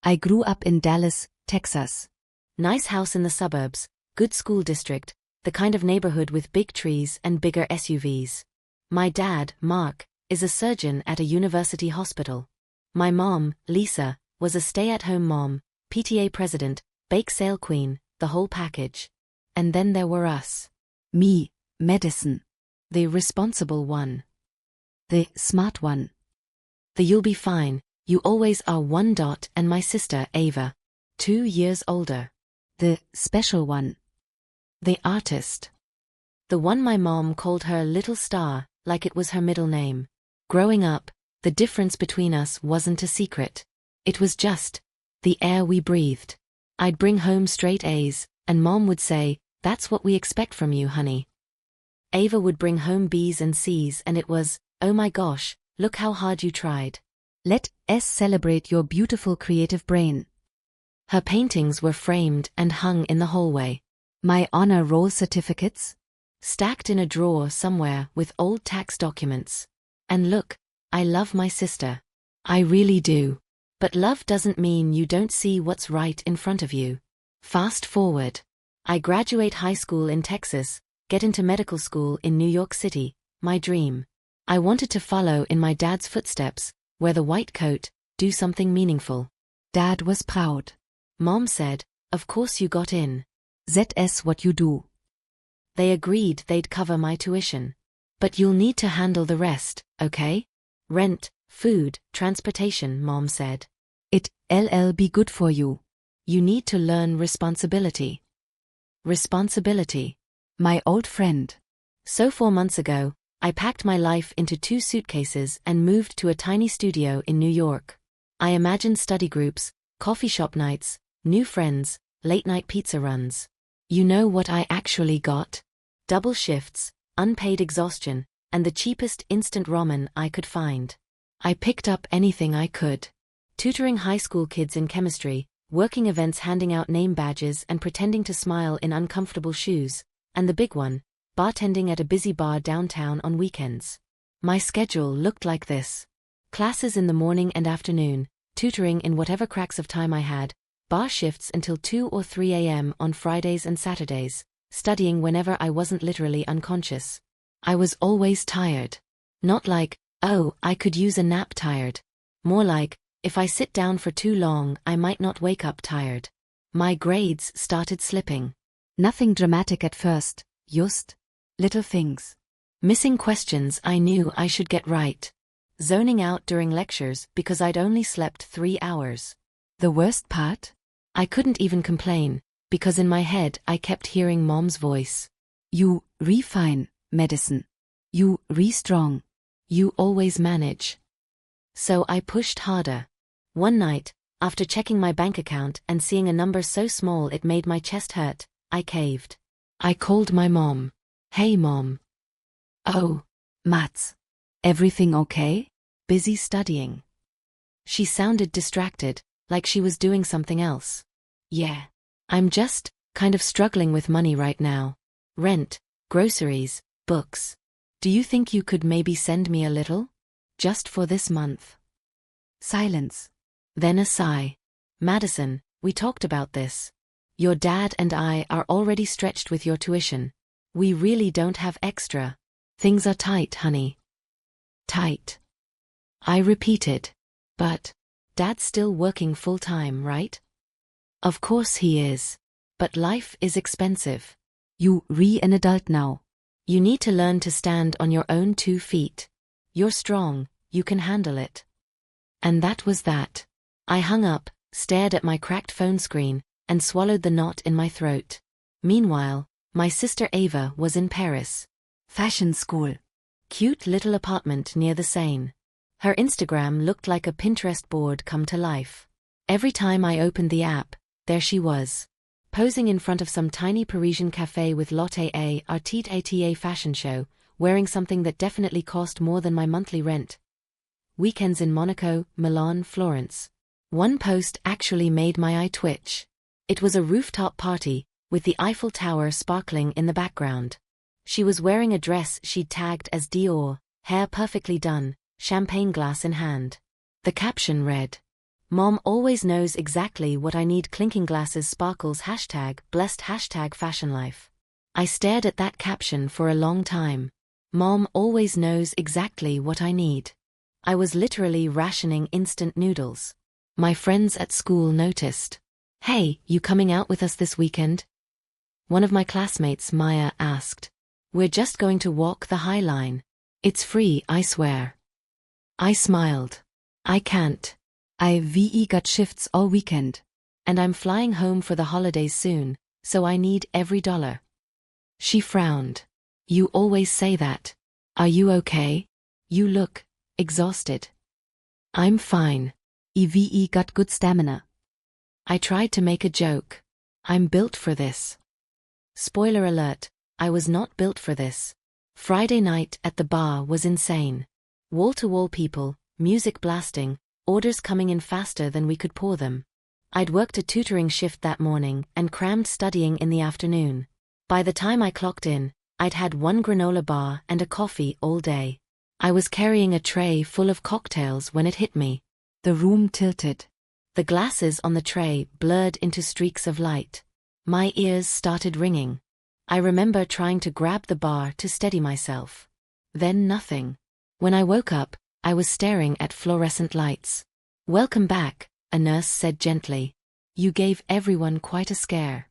I grew up in Dallas, Texas. Nice house in the suburbs, good school district, the kind of neighborhood with big trees and bigger SUVs. My dad, Mark, is a surgeon at a university hospital. My mom, Lisa, was a stay-at-home mom, PTA president, bake sale queen, the whole package. And then there were us. Me, Madison. The responsible one. The smart one. The you'll be fine, you always are one. And my sister, Ava. 2 years older. The special one. The artist. The one my mom called her Little Star, like it was her middle name. Growing up, the difference between us wasn't a secret. It was just the air we breathed. I'd bring home straight A's, and Mom would say, "That's what we expect from you, honey." Ava would bring home B's and C's, and it was, "Oh my gosh, look how hard you tried. Let's celebrate your beautiful creative brain." Her paintings were framed and hung in the hallway. My honor roll certificates? Stacked in a drawer somewhere with old tax documents. And look, I love my sister. I really do. But love doesn't mean you don't see what's right in front of you. Fast forward. I graduate high school in Texas, get into medical school in New York City, my dream. I wanted to follow in my dad's footsteps, wear the white coat, do something meaningful. Dad was proud. Mom said, "Of course you got in. That's what you do." They agreed they'd cover my tuition. But you'll need to handle the rest, okay? Rent, food, transportation, Mom said. It'll be good for you. You need to learn responsibility. Responsibility. My old friend. So 4 months ago, I packed my life into 2 suitcases and moved to a tiny studio in New York. I imagined study groups, coffee shop nights, new friends, late-night pizza runs. You know what I actually got? Double shifts, unpaid exhaustion, and the cheapest instant ramen I could find. I picked up anything I could. Tutoring high school kids in chemistry, working events handing out name badges and pretending to smile in uncomfortable shoes, and the big one, bartending at a busy bar downtown on weekends. My schedule looked like this. Classes in the morning and afternoon, tutoring in whatever cracks of time I had, bar shifts until 2 or 3 a.m. on Fridays and Saturdays, studying whenever I wasn't literally unconscious. I was always tired. Not like, "Oh, I could use a nap" tired. More like, if I sit down for too long I might not wake up tired. My grades started slipping. Nothing dramatic at first, just little things. Missing questions I knew I should get right. Zoning out during lectures because I'd only slept 3 hours. The worst part? I couldn't even complain, because in my head I kept hearing Mom's voice. You fine, Madison. You strong. You always manage. So I pushed harder. One night, after checking my bank account and seeing a number so small it made my chest hurt, I caved. I called my mom. "Hey Mom." "Oh, Mats. Everything okay?" "Busy studying." She sounded distracted, like she was doing something else. "Yeah. I'm just kind of struggling with money right now. Rent, groceries, books. Do you think you could maybe send me a little? Just for this month?" Silence. Then a sigh. "Madison, we talked about this. Your dad and I are already stretched with your tuition. We really don't have extra. Things are tight, honey." Tight. I repeated. "But Dad's still working full-time, right?" "Of course he is. But life is expensive. You an adult now. You need to learn to stand on your own 2 feet. You're strong, you can handle it." And that was that. I hung up, stared at my cracked phone screen, and swallowed the knot in my throat. Meanwhile, my sister Ava was in Paris. Fashion school. Cute little apartment near the Seine. Her Instagram looked like a Pinterest board come to life. Every time I opened the app, there she was. Posing in front of some tiny Parisian cafe with Lotte A Artiste ATA fashion show, wearing something that definitely cost more than my monthly rent. Weekends in Monaco, Milan, Florence. One post actually made my eye twitch. It was a rooftop party, with the Eiffel Tower sparkling in the background. She was wearing a dress she'd tagged as Dior, hair perfectly done, champagne glass in hand. The caption read, Mom always knows exactly what I need. Clinking glasses sparkles #blessed #fashion life. I stared at that caption for a long time. Mom always knows exactly what I need. I was literally rationing instant noodles. My friends at school noticed. Hey, you coming out with us this weekend? One of my classmates, Maya, asked. We're just going to walk the High Line. It's free, I swear. I smiled. I can't. I've got shifts all weekend. And I'm flying home for the holidays soon, so I need every dollar. She frowned. You always say that. Are you okay? You look exhausted. I'm fine. I've got good stamina. I tried to make a joke. I'm built for this. Spoiler alert, I was not built for this. Friday night at the bar was insane. Wall-to-wall people, music blasting, orders coming in faster than we could pour them. I'd worked a tutoring shift that morning and crammed studying in the afternoon. By the time I clocked in, I'd had one granola bar and a coffee all day. I was carrying a tray full of cocktails when it hit me. The room tilted. The glasses on the tray blurred into streaks of light. My ears started ringing. I remember trying to grab the bar to steady myself. Then nothing. When I woke up, I was staring at fluorescent lights. Welcome back, a nurse said gently. You gave everyone quite a scare.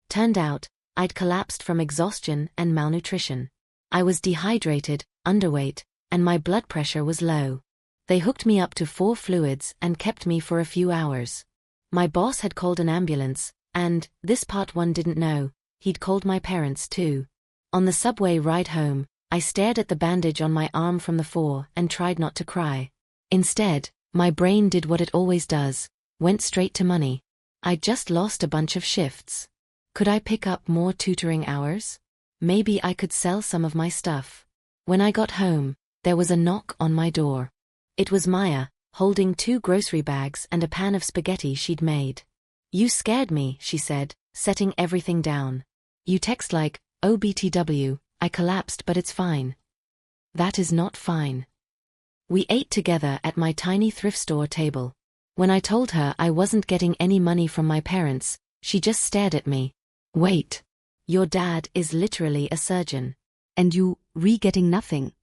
Turned out, I'd collapsed from exhaustion and malnutrition. I was dehydrated, underweight, and my blood pressure was low. They hooked me up to 4 fluids and kept me for a few hours. My boss had called an ambulance, and, this part one didn't know, he'd called my parents too. On the subway ride home, I stared at the bandage on my arm from the floor and tried not to cry. Instead, my brain did what it always does, went straight to money. I'd just lost a bunch of shifts. Could I pick up more tutoring hours? Maybe I could sell some of my stuff. When I got home, there was a knock on my door. It was Maya, holding 2 grocery bags and a pan of spaghetti she'd made. You scared me, she said, setting everything down. You text like, OBTW, I collapsed but it's fine. That is not fine. We ate together at my tiny thrift store table. When I told her I wasn't getting any money from my parents, she just stared at me. Wait. Your dad is literally a surgeon. And you, getting nothing.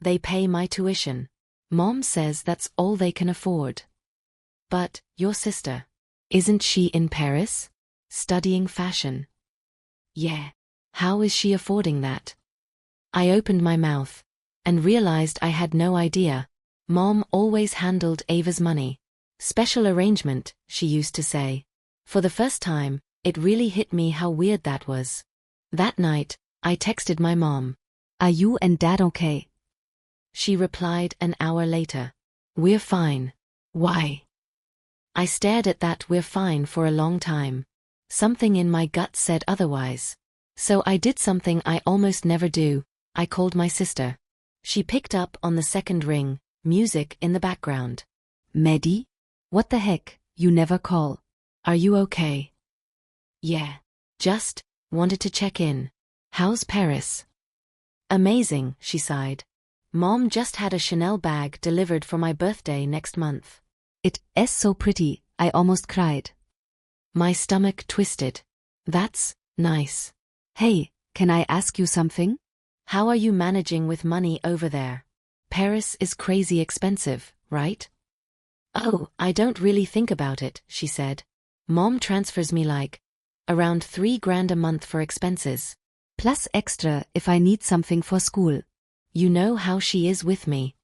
They pay my tuition. Mom says that's all they can afford. But, your sister. Isn't she in Paris? Studying fashion. Yeah. How is she affording that? I opened my mouth. And realized I had no idea. Mom always handled Ava's money. Special arrangement, she used to say. For the first time, it really hit me how weird that was. That night, I texted my mom. Are you and Dad okay? She replied an hour later. We're fine. Why? I stared at that "we're fine" for a long time. Something in my gut said otherwise. So I did something I almost never do. I called my sister. She picked up on the second ring, music in the background. Maddie? What the heck, you never call. Are you okay? Yeah. Just wanted to check in. How's Paris? Amazing, she sighed. Mom just had a Chanel bag delivered for my birthday next month. It is so pretty, I almost cried. My stomach twisted. That's nice. Hey, can I ask you something? How are you managing with money over there? Paris is crazy expensive, right? Oh, I don't really think about it, she said. Mom transfers me around $3,000 a month for expenses. Plus extra if I need something for school. You know how she is with me.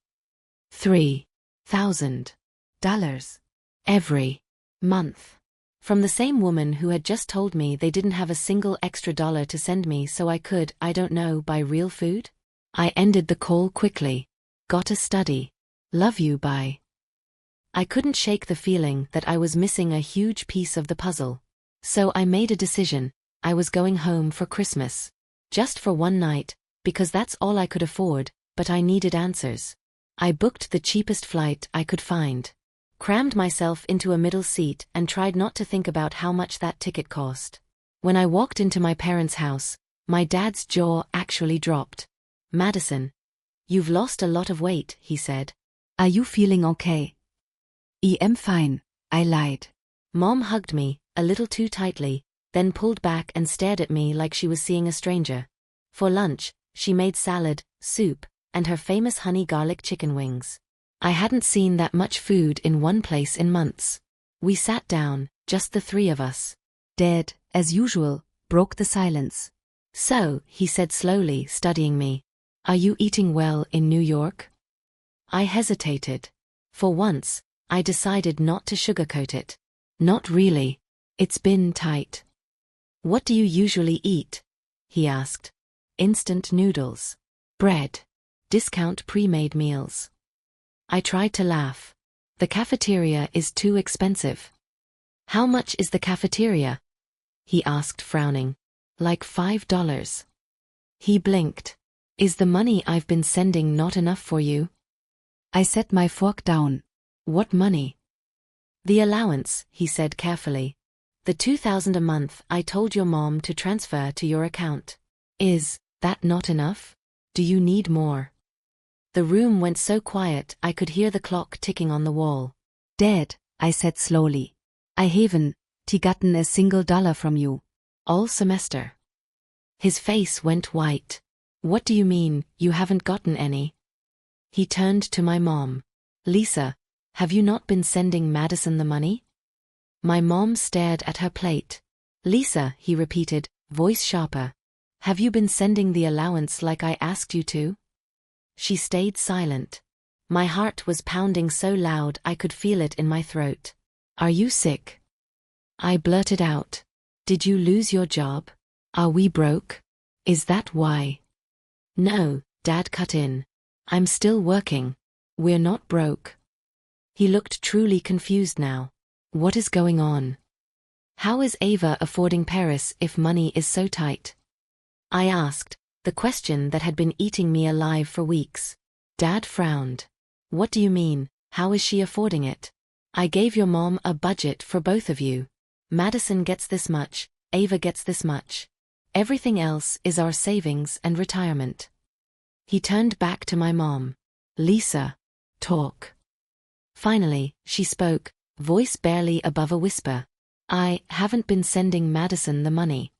$3,000 every month. From the same woman who had just told me they didn't have a single extra dollar to send me so I could, I don't know, buy real food? I ended the call quickly. Gotta study. Love you, bye. I couldn't shake the feeling that I was missing a huge piece of the puzzle. So I made a decision. I was going home for Christmas. Just for one night, because that's all I could afford, but I needed answers. I booked the cheapest flight I could find. Crammed myself into a middle seat and tried not to think about how much that ticket cost. When I walked into my parents' house, my dad's jaw actually dropped. Madison. You've lost a lot of weight, he said. Are you feeling okay? I'm fine, I lied. Mom hugged me, a little too tightly, then pulled back and stared at me like she was seeing a stranger. For lunch, she made salad, soup, and her famous honey garlic chicken wings. I hadn't seen that much food in one place in months. We sat down, just the three of us. Dad, as usual, broke the silence. So, he said slowly, studying me. Are you eating well in New York? I hesitated. For once, I decided not to sugarcoat it. Not really. It's been tight. What do you usually eat? He asked. Instant noodles. Bread. Discount pre-made meals. I tried to laugh. The cafeteria is too expensive. How much is the cafeteria? He asked, frowning. Like $5. He blinked. Is the money I've been sending not enough for you? I set my fork down. What money? The allowance, he said carefully. The $2,000 a month I told your mom to transfer to your account. Is that not enough? Do you need more? The room went so quiet I could hear the clock ticking on the wall. Dad, I said slowly. I haven't gotten a single dollar from you. All semester. His face went white. What do you mean, you haven't gotten any? He turned to my mom. Lisa, have you not been sending Madison the money? My mom stared at her plate. Lisa, he repeated, voice sharper. Have you been sending the allowance like I asked you to? She stayed silent. My heart was pounding so loud I could feel it in my throat. Are you sick? I blurted out. Did you lose your job? Are we broke? Is that why? No, Dad cut in. I'm still working. We're not broke. He looked truly confused now. What is going on? How is Ava affording Paris if money is so tight? I asked, the question that had been eating me alive for weeks. Dad frowned. What do you mean, how is she affording it? I gave your mom a budget for both of you. Madison gets this much, Ava gets this much. Everything else is our savings and retirement. He turned back to my mom. Lisa, talk. Finally, she spoke, voice barely above a whisper. I haven't been sending Madison the money.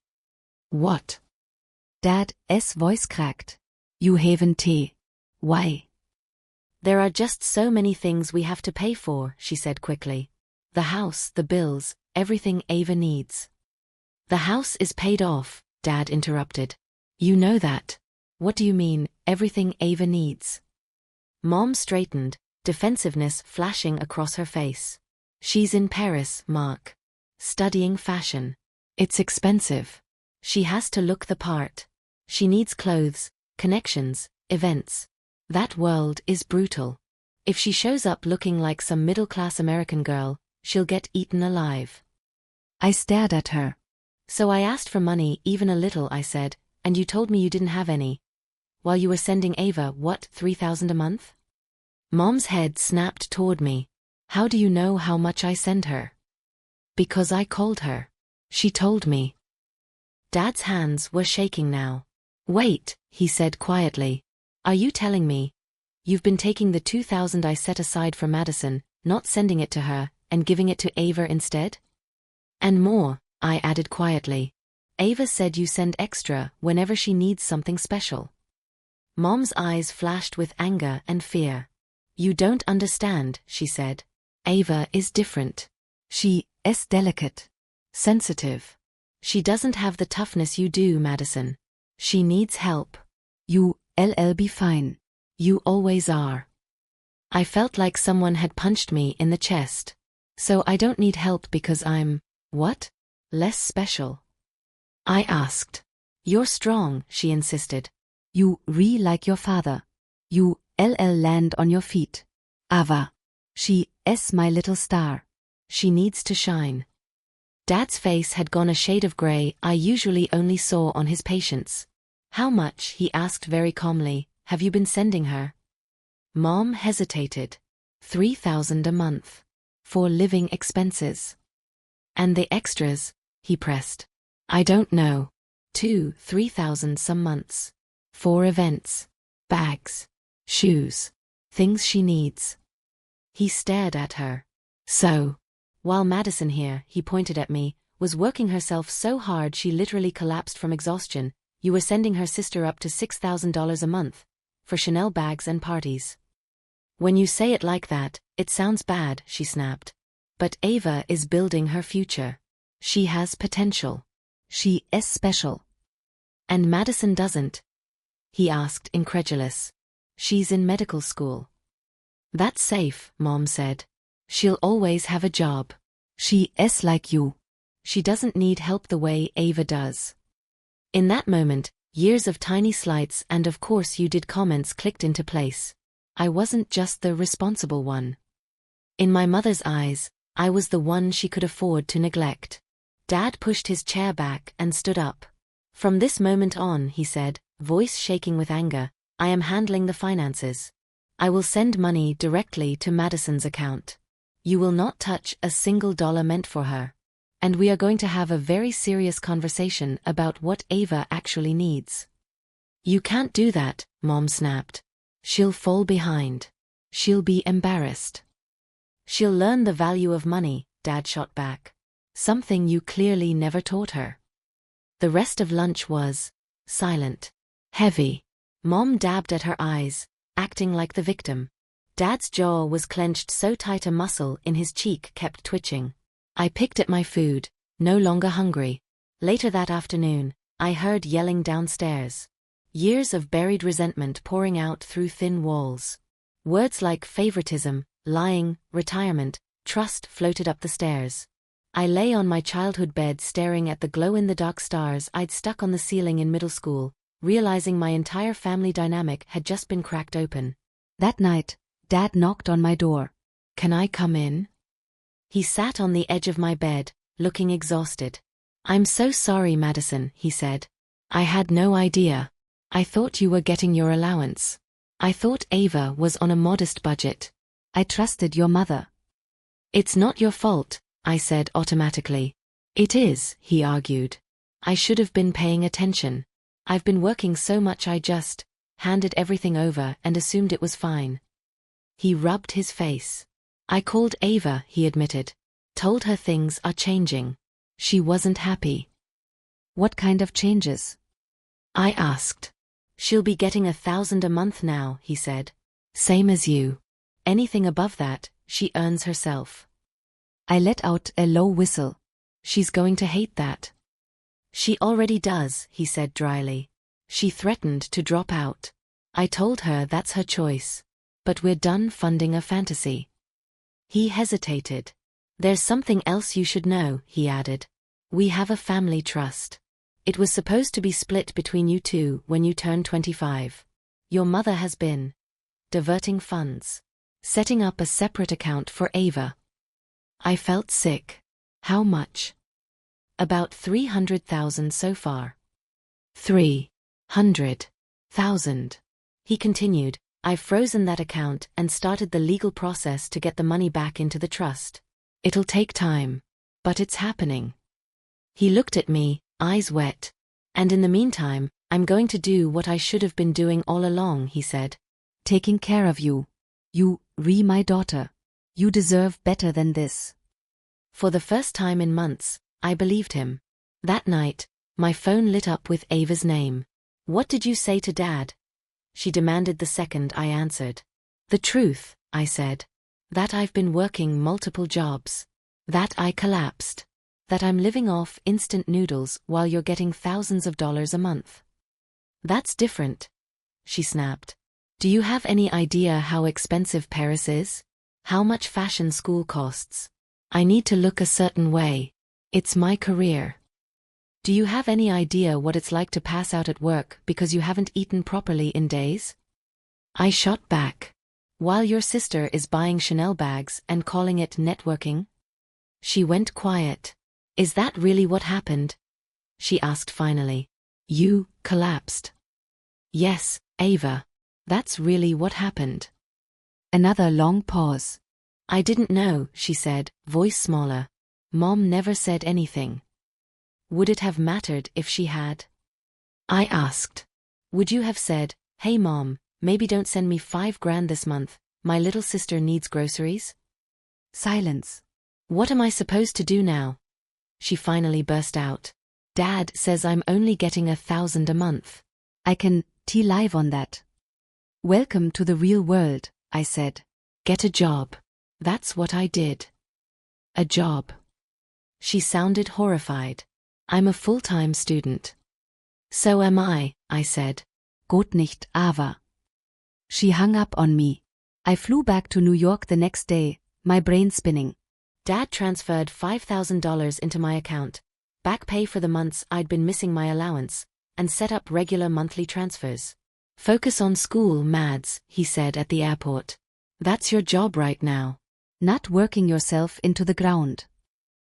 What? Dad's voice cracked. You haven't. Why? There are just so many things we have to pay for, she said quickly. The house, the bills, everything Ava needs. The house is paid off, Dad interrupted. You know that. What do you mean, everything Ava needs? Mom straightened, defensiveness flashing across her face. She's in Paris, Mark. Studying fashion. It's expensive. She has to look the part. She needs clothes, connections, events. That world is brutal. If she shows up looking like some middle-class American girl, she'll get eaten alive. I stared at her. So I asked for money, even a little, I said, and you told me you didn't have any. While you were sending Ava, what, $3,000 a month? Mom's head snapped toward me. How do you know how much I send her? Because I called her. She told me. Dad's hands were shaking now. Wait, he said quietly. Are you telling me? You've been taking the $2,000 I set aside for Madison, not sending it to her, and giving it to Ava instead? And more, I added quietly. Ava said you send extra whenever she needs something special. Mom's eyes flashed with anger and fear. You don't understand, she said. Ava is different. She is delicate. Sensitive. She doesn't have the toughness you do, Madison. She needs help. You'll be fine. You always are. I felt like someone had punched me in the chest. So I don't need help because I'm, what? Less special? I asked. You're strong, she insisted. You like your father. You'll land on your feet. Ava. She is my little star. She needs to shine. Dad's face had gone a shade of gray I usually only saw on his patients. How much, he asked very calmly, have you been sending her? Mom hesitated. $3,000 a month. For living expenses. And the extras, he pressed. I don't know. $2,000-3,000 some months. For events. Bags. Shoes. Things she needs. He stared at her. So, while Madison here, he pointed at me, was working herself so hard she literally collapsed from exhaustion, you were sending her sister up to $6,000 a month for Chanel bags and parties. When you say it like that, it sounds bad, she snapped. But Ava is building her future. She has potential. She is special. And Madison doesn't? He asked, incredulous. She's in medical school. That's safe, Mom said. She'll always have a job. She is like you. She doesn't need help the way Ava does. In that moment, years of tiny slights and of course you did comments clicked into place. I wasn't just the responsible one. In my mother's eyes, I was the one she could afford to neglect. Dad pushed his chair back and stood up. From this moment on, he said, voice shaking with anger, I am handling the finances. I will send money directly to Madison's account. You will not touch a single dollar meant for her. And we are going to have a very serious conversation about what Ava actually needs. You can't do that, Mom snapped. She'll fall behind. She'll be embarrassed. She'll learn the value of money, Dad shot back. Something you clearly never taught her. The rest of lunch was silent, heavy. Mom dabbed at her eyes, acting like the victim. Dad's jaw was clenched so tight a muscle in his cheek kept twitching. I picked at my food, no longer hungry. Later that afternoon, I heard yelling downstairs. Years of buried resentment pouring out through thin walls. Words like favoritism, lying, retirement, trust floated up the stairs. I lay on my childhood bed staring at the glow-in-the-dark stars I'd stuck on the ceiling in middle school, realizing my entire family dynamic had just been cracked open. That night, Dad knocked on my door. Can I come in? He sat on the edge of my bed, looking exhausted. I'm so sorry, Madison, he said. I had no idea. I thought you were getting your allowance. I thought Ava was on a modest budget. I trusted your mother. It's not your fault, I said automatically. It is, he argued. I should have been paying attention. I've been working so much I just handed everything over and assumed it was fine. He rubbed his face. I called Ava, he admitted. Told her things are changing. She wasn't happy. What kind of changes? I asked. She'll be getting $1,000 a month now, he said. Same as you. Anything above that, she earns herself. I let out a low whistle. She's going to hate that. She already does, he said dryly. She threatened to drop out. I told her that's her choice. But we're done funding a fantasy. He hesitated. There's something else you should know, he added. We have a family trust. It was supposed to be split between you two when you turn 25. Your mother has been diverting funds, setting up a separate account for Ava. I felt sick. How much? About $300,000 so far. 300,000. He continued. I've frozen that account and started the legal process to get the money back into the trust. It'll take time, but it's happening. He looked at me, eyes wet. And in the meantime, I'm going to do what I should have been doing all along, he said. Taking care of you. You, my daughter. You deserve better than this. For the first time in months, I believed him. That night, my phone lit up with Ava's name. What did you say to Dad? She demanded the second I answered. The truth, I said. That I've been working multiple jobs. That I collapsed. That I'm living off instant noodles while you're getting thousands of dollars a month. That's different, she snapped. Do you have any idea how expensive Paris is? How much fashion school costs? I need to look a certain way. It's my career. Do you have any idea what it's like to pass out at work because you haven't eaten properly in days? I shot back. While your sister is buying Chanel bags and calling it networking? She went quiet. Is that really what happened? She asked finally. You collapsed. Yes, Ava. That's really what happened. Another long pause. I didn't know, she said, voice smaller. Mom never said anything. Would it have mattered if she had? I asked. Would you have said, hey Mom, maybe don't send me $5,000 this month, my little sister needs groceries? Silence. What am I supposed to do now? She finally burst out. Dad says I'm only getting $1,000 a month. I can live on that. Welcome to the real world, I said. Get a job. That's what I did. A job. She sounded horrified. I'm a full-time student. So am I said. Geht nicht, aber. She hung up on me. I flew back to New York the next day, my brain spinning. Dad transferred $5,000 into my account, back pay for the months I'd been missing my allowance, and set up regular monthly transfers. Focus on school, Mads, he said at the airport. That's your job right now. Not working yourself into the ground.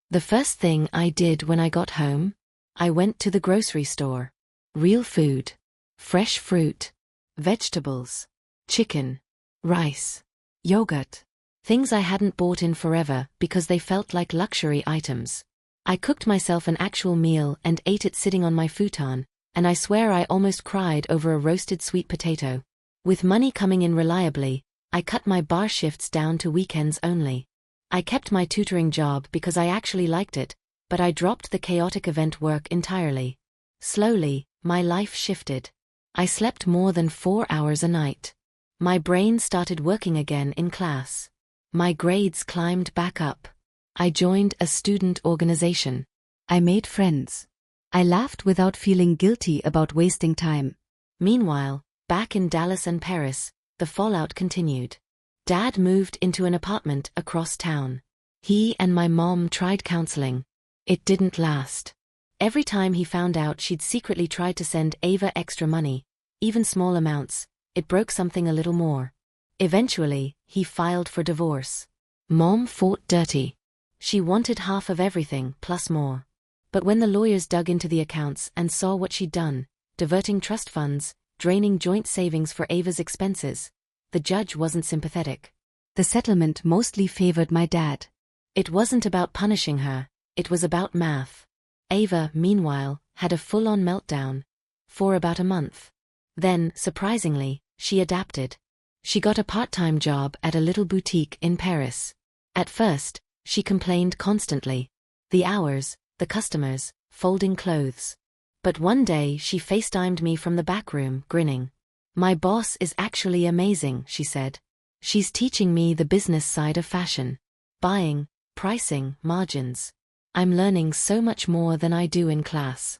The first thing I did when I got home, I went to the grocery store. Real food. Fresh fruit. Vegetables. Chicken. Rice. Yogurt. Things I hadn't bought in forever because they felt like luxury items. I cooked myself an actual meal and ate it sitting on my futon, and I swear I almost cried over a roasted sweet potato. With money coming in reliably, I cut my bar shifts down to weekends only. I kept my tutoring job because I actually liked it, but I dropped the chaotic event work entirely. Slowly, my life shifted. I slept more than 4 hours a night. My brain started working again in class. My grades climbed back up. I joined a student organization. I made friends. I laughed without feeling guilty about wasting time. Meanwhile, back in Dallas and Paris, the fallout continued. Dad moved into an apartment across town. He and my mom tried counseling. It didn't last. Every time he found out she'd secretly tried to send Ava extra money, even small amounts, it broke something a little more. Eventually, he filed for divorce. Mom fought dirty. She wanted half of everything, plus more. But when the lawyers dug into the accounts and saw what she'd done, diverting trust funds, draining joint savings for Ava's expenses, the judge wasn't sympathetic. The settlement mostly favored my dad. It wasn't about punishing her, it was about math. Ava, meanwhile, had a full-on meltdown. For about a month. Then, surprisingly, she adapted. She got a part-time job at a little boutique in Paris. At first, she complained constantly. The hours, the customers, folding clothes. But one day she FaceTimed me from the back room, grinning. My boss is actually amazing, she said. She's teaching me the business side of fashion. Buying, pricing, margins. I'm learning so much more than I do in class.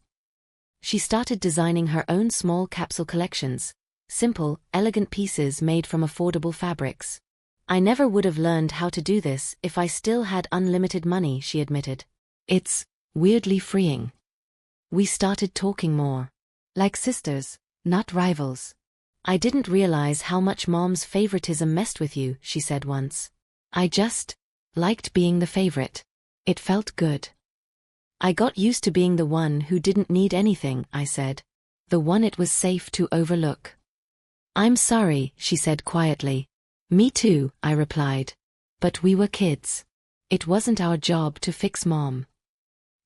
She started designing her own small capsule collections. Simple, elegant pieces made from affordable fabrics. I never would have learned how to do this if I still had unlimited money, she admitted. It's weirdly freeing. We started talking more. Like sisters, not rivals. I didn't realize how much Mom's favoritism messed with you, she said once. I just liked being the favorite. It felt good. I got used to being the one who didn't need anything, I said. The one it was safe to overlook. I'm sorry, she said quietly. Me too, I replied. But we were kids. It wasn't our job to fix Mom.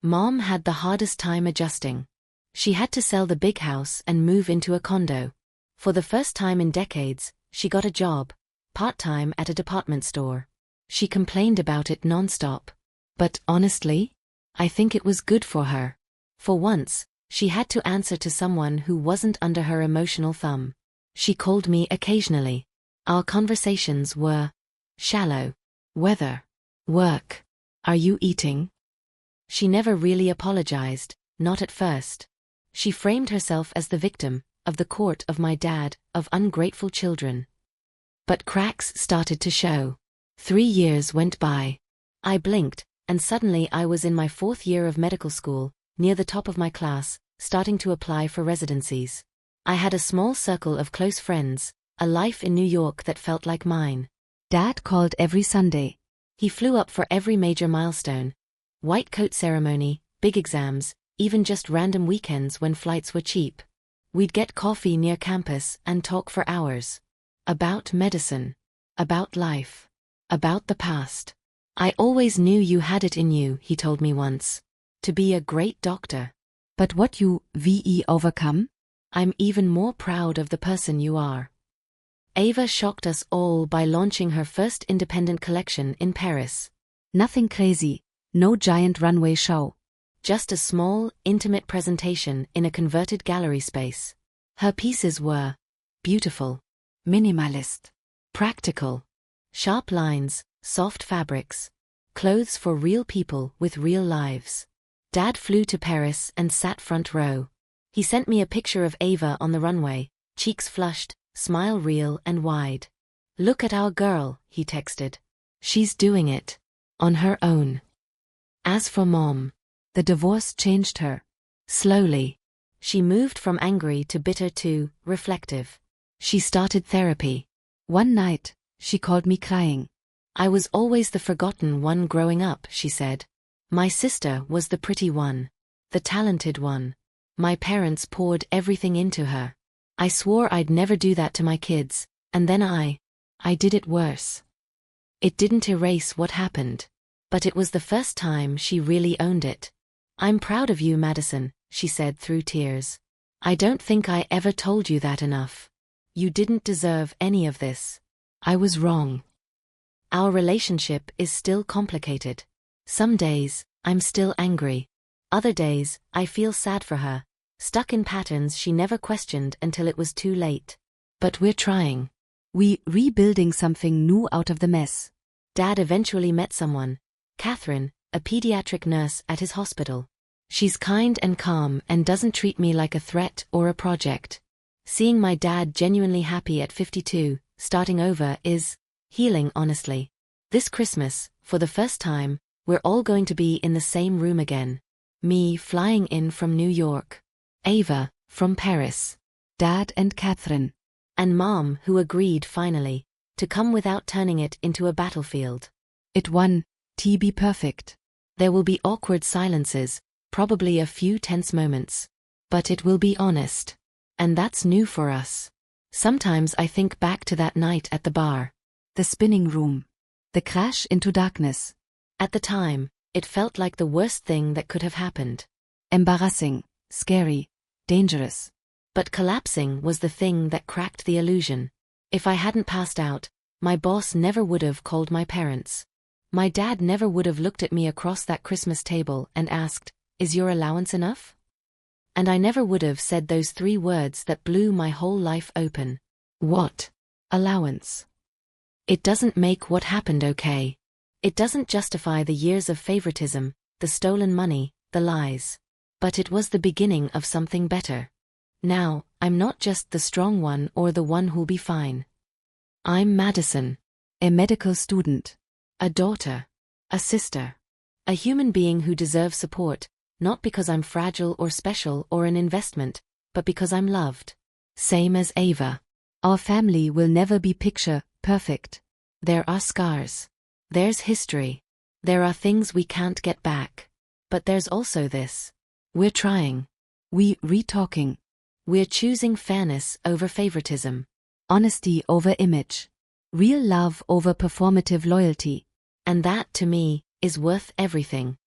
Mom had the hardest time adjusting. She had to sell the big house and move into a condo. For the first time in decades, she got a job, part-time at a department store. She complained about it non-stop. But honestly, I think it was good for her. For once, she had to answer to someone who wasn't under her emotional thumb. She called me occasionally. Our conversations were shallow. Weather. Work. Are you eating? She never really apologized, not at first. She framed herself as the victim, of the court of my dad, of ungrateful children. But cracks started to show. 3 years went by. I blinked, and suddenly I was in my 4th year of medical school, near the top of my class, starting to apply for residencies. I had a small circle of close friends, a life in New York that felt like mine. Dad called every Sunday. He flew up for every major milestone. White coat ceremony, big exams, even just random weekends when flights were cheap. We'd get coffee near campus and talk for hours. About medicine. About life. About the past. I always knew you had it in you, he told me once. To be a great doctor. But what you overcome? I'm even more proud of the person you are. Ava shocked us all by launching her first independent collection in Paris. Nothing crazy, no giant runway show. Just a small, intimate presentation in a converted gallery space. Her pieces were beautiful, Minimalist. practical, sharp lines, soft fabrics, clothes for real people with real lives. Dad flew to Paris and sat front row. He sent me a picture of Ava on the runway, cheeks flushed, smile real and wide. "Look at our girl," he texted. "She's doing it. On her own." As for Mom, The divorce changed her. slowly, she moved from angry to bitter to reflective. She started therapy. One night, she called me crying. "I was always the forgotten one growing up," she said. "My sister was the pretty one, the talented one. My parents poured everything into her. I swore I'd never do that to my kids, and then I did it worse." It didn't erase what happened, but it was the first time she really owned it. "I'm proud of you, Madison," she said through tears. "I don't think I ever told you that enough. You didn't deserve any of this. I was wrong." Our relationship is still complicated. Some days, I'm still angry. Other days, I feel sad for her, stuck in patterns she never questioned until it was too late. But we're trying. We rebuilding something new out of the mess. Dad eventually met someone, Catherine, a pediatric nurse at his hospital. She's kind and calm and doesn't treat me like a threat or a project. Seeing my dad genuinely happy at 52, starting over, is healing, honestly. This Christmas, for the first time, we're all going to be in the same room again. Me flying in from New York. Ava, from Paris. Dad and Catherine. And Mom, who agreed finally, to come without turning it into a battlefield. It won, to be perfect. There will be awkward silences, probably a few tense moments. But it will be honest. And that's new for us. Sometimes I think back to that night at the bar. The spinning room. The crash into darkness. At the time, it felt like the worst thing that could have happened. Embarrassing, scary, dangerous. But collapsing was the thing that cracked the illusion. If I hadn't passed out, my boss never would have called my parents. My dad never would have looked at me across that Christmas table and asked, "Is your allowance enough?" And I never would have said those 3 words that blew my whole life open. What? Allowance. It doesn't make what happened okay. It doesn't justify the years of favoritism, the stolen money, the lies. But it was the beginning of something better. Now, I'm not just the strong one or the one who'll be fine. I'm Madison. A medical student. A daughter. A sister. A human being who deserves support, not because I'm fragile or special or an investment, but because I'm loved. Same as Ava. Our family will never be picture perfect. There are scars. There's history. There are things we can't get back. But there's also this. We're trying. We re-talking. We're choosing fairness over favoritism. Honesty over image. Real love over performative loyalty. And that, to me, is worth everything.